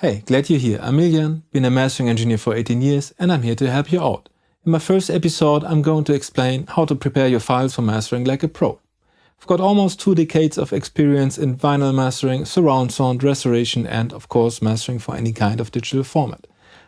Hey, glad you're here. I'm Milian, been a mastering engineer for 18 years, and I'm here to help you out. In my first episode, I'm going to explain how to prepare your files for mastering like a pro. I've got almost 2 decades of experience in vinyl mastering, surround sound, restoration, and of course mastering for any kind of digital format.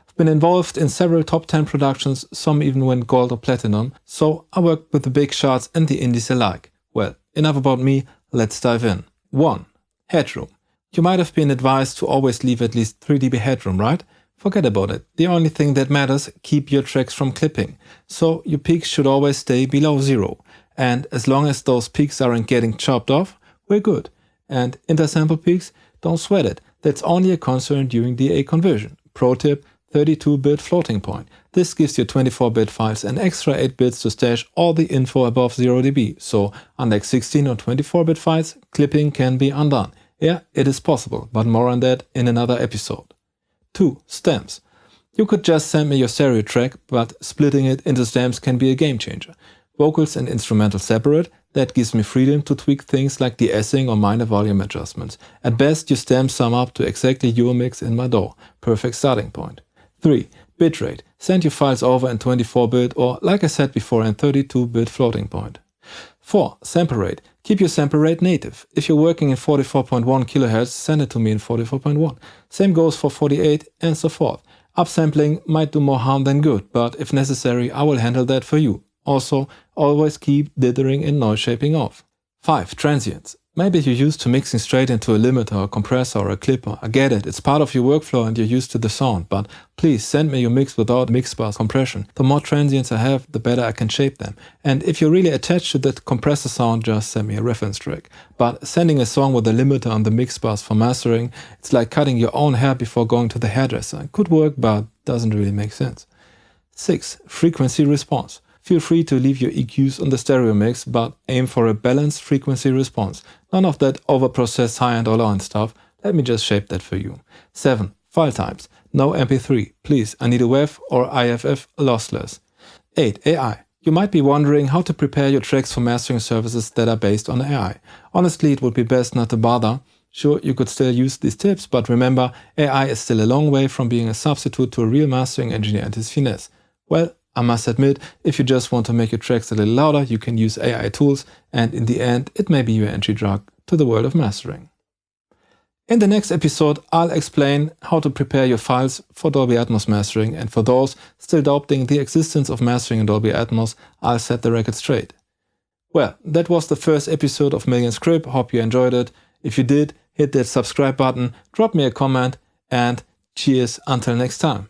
I've been involved in several top 10 productions, some even went gold or platinum, so I worked with the big shots and the indies alike. Well, enough about me, let's dive in. 1. Headroom. You might have been advised to always leave at least 3 dB headroom, right? Forget about it. The only thing that matters, keep your tracks from clipping. So your peaks should always stay below 0. And as long as those peaks aren't getting chopped off, we're good. And intersample peaks, don't sweat it. That's only a concern during DA conversion. Pro tip, 32-bit floating point. This gives your 24-bit files an extra 8 bits to stash all the info above 0 dB. So unlike 16 or 24-bit files, clipping can be undone. Yeah, it is possible, but more on that in another episode. 2. Stems. You could just send me your stereo track, but splitting it into stems can be a game changer. Vocals and instrumental separate, that gives me freedom to tweak things like de-essing or minor volume adjustments. At best, your stems sum up to exactly your mix in my DAW. Perfect starting point. 3. Bitrate. Send your files over in 24-bit or, like I said before, in 32-bit floating point. 4. Samplerate. Keep your sample rate native. If you're working in 44.1 kHz, send it to me in 44.1. Same goes for 48 and so forth. Upsampling might do more harm than good, but if necessary, I will handle that for you. Also, always keep dithering and noise shaping off. 5. Transients. Maybe you're used to mixing straight into a limiter or a compressor or a clipper. I get it, it's part of your workflow and you're used to the sound, but please send me your mix without mix bus compression. The more transients I have, the better I can shape them. And if you're really attached to that compressor sound, just send me a reference track. But sending a song with a limiter on the mix bus for mastering, it's like cutting your own hair before going to the hairdresser. It could work, but doesn't really make sense. 6. Frequency response. Feel free to leave your EQs on the stereo mix, but aim for a balanced frequency response. None of that overprocessed high-end or low-end stuff. Let me just shape that for you. 7. File types. No MP3. Please, I need a WAV or AIFF lossless. 8. AI. You might be wondering how to prepare your tracks for mastering services that are based on AI. Honestly, it would be best not to bother. Sure, you could still use these tips, but remember, AI is still a long way from being a substitute to a real mastering engineer and his finesse. Well, I must admit, if you just want to make your tracks a little louder, you can use AI tools, and in the end, it may be your entry drug to the world of mastering. In the next episode, I'll explain how to prepare your files for Dolby Atmos mastering, and for those still doubting the existence of mastering in Dolby Atmos, I'll set the record straight. Well, that was the first episode of Milian's Crib. Hope you enjoyed it. If you did, hit that subscribe button, drop me a comment, and cheers until next time.